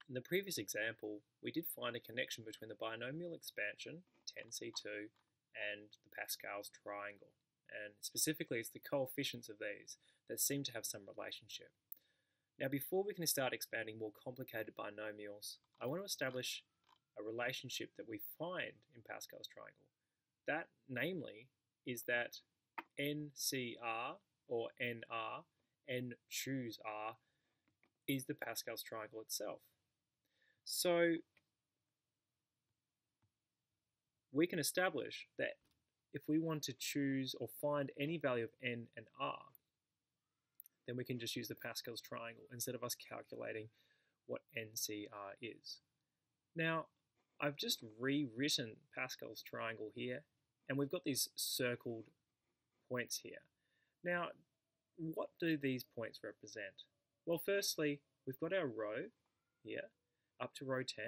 In the previous example, we did find a connection between the binomial expansion, 10C.2, and the Pascal's triangle. And specifically, it's the coefficients of these that seem to have some relationship. Now, before we can start expanding more complicated binomials, I want to establish a relationship that we find in Pascal's triangle. That, namely, is that NCR or NR, N choose R, is the Pascal's triangle itself. So we can establish that if we want to choose or find any value of N and R, then we can just use the Pascal's triangle instead of us calculating what NCR is. Now, I've just rewritten Pascal's triangle here, and we've got these circled points here. Now, what do these points represent? Well, firstly, we've got our row here, up to row 10,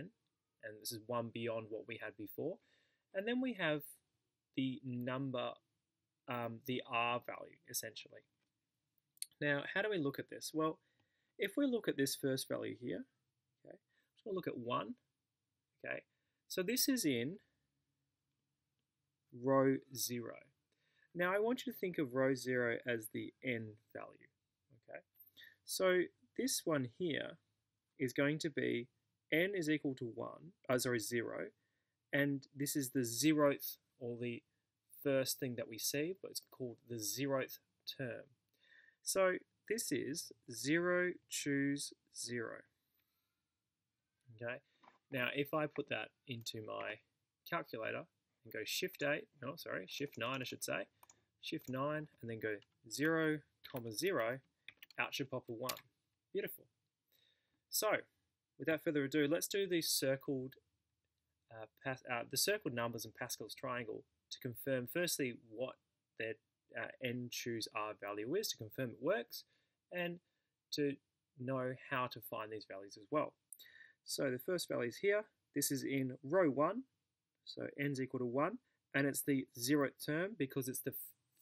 and this is one beyond what we had before. And then we have the number, the R value, essentially. Now, how do we look at this? Well, if we look at this first value here, okay, I'm just going to look at 1, okay. So this is in row 0. Now, I want you to think of row 0 as the N value, okay. So this one here is going to be N is equal to 0, and this is the 0th, or the first thing that we see, but it's called the 0th term. So this is 0 choose 0. Okay. Now if I put that into my calculator and go shift 9 I should say, shift 9 and then go 0, 0, out should pop a 1. Beautiful. So without further ado, let's do the circled numbers in Pascal's triangle to confirm firstly what their N choose R value is, to confirm it works, and to know how to find these values as well. So the first value is here. This is in row 1, so N's equal to 1, and it's the 0th term because it's the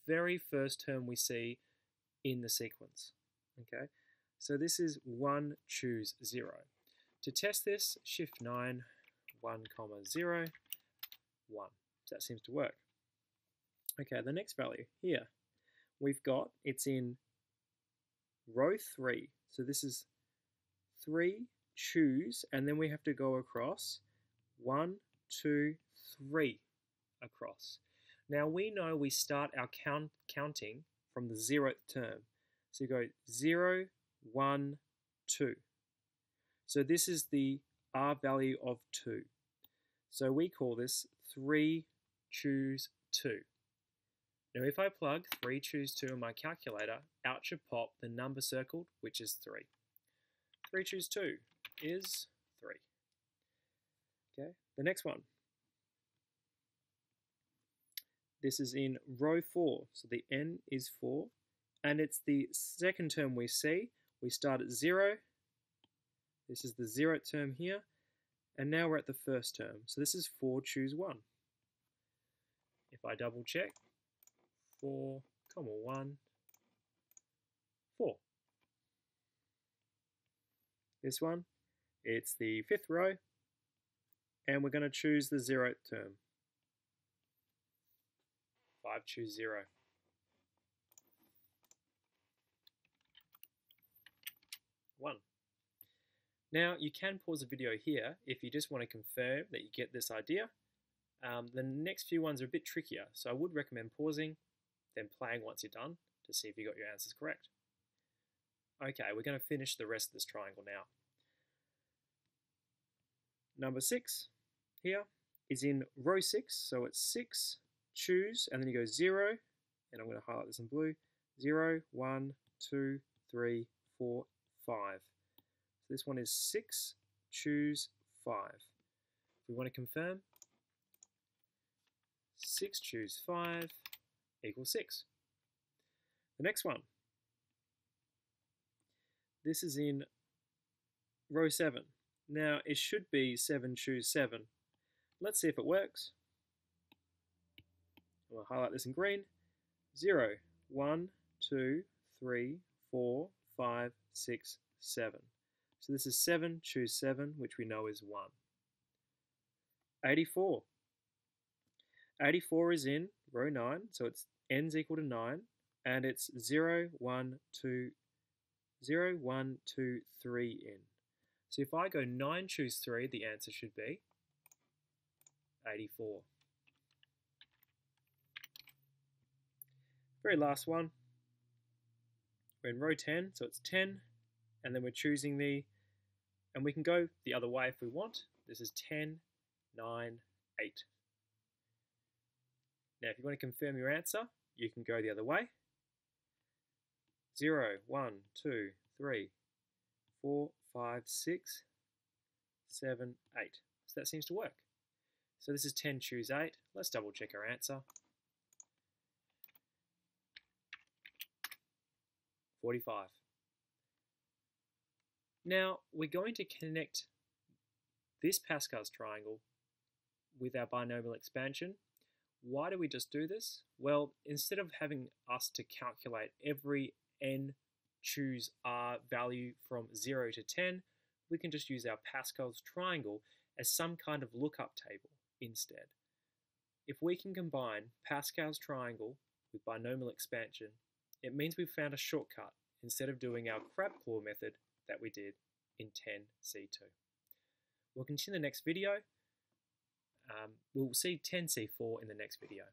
very first term we see in the sequence. Okay, so this is 1 choose 0. To test this, shift 9, 1, 0, 1. So that seems to work. Okay, the next value here, we've got, it's in row 3. So this is 3, choose, and then we have to go across 1, 2, 3 across. Now we know we start our counting from the 0th term. So you go 0, 1, 2. So this is the R value of 2. So we call this 3 choose 2. Now if I plug 3 choose 2 in my calculator, out should pop the number circled, which is 3. 3 choose 2 is 3. Okay, the next one. This is in row 4, so the N is 4, and it's the second term we see. We start at 0. This is the 0th term here, and now we're at the first term. So this is 4 choose 1. If I double check, 4, 1, 4. This one, it's the 5th row, and we're going to choose the 0th term. 5 choose 0. 1. Now you can pause the video here if you just want to confirm that you get this idea. The next few ones are a bit trickier, so I would recommend pausing, then playing once you're done to see if you got your answers correct. Okay, we're going to finish the rest of this triangle now. Number 6 here is in row 6, so it's 6, choose, and then you go 0, and I'm going to highlight this in blue, 0, 1, 2, 3, 4, 5. So this one is 6, choose 5. If we want to confirm, 6 choose 5 equals 6. The next one. This is in row 7. Now it should be 7 choose 7. Let's see if it works. We'll highlight this in green. 0, 1, 2, 3, 4, 5, 6, 7. So this is 7, choose 7, which we know is 1. 84. 84 is in row 9, so it's n's equal to 9, and it's 0, 1, 2, 0, 1, 2, 3 in. So if I go 9, choose 3, the answer should be 84. Very last one. We're in row 10, so it's 10, and then we're choosing and we can go the other way if we want. This is 10, 9, 8. Now, if you want to confirm your answer, you can go the other way. 0, 1, 2, 3, 4, 5, 6, 7, 8. So that seems to work. So this is 10, choose 8. Let's double check our answer. 45. Now, we're going to connect this Pascal's triangle with our binomial expansion. Why do we just do this? Well, instead of having us to calculate every n choose r value from 0 to 10, we can just use our Pascal's triangle as some kind of lookup table instead. If we can combine Pascal's triangle with binomial expansion, it means we've found a shortcut instead of doing our crab claw method that we did in 10C.2. We'll continue the next video. We'll see 10C.4 in the next video.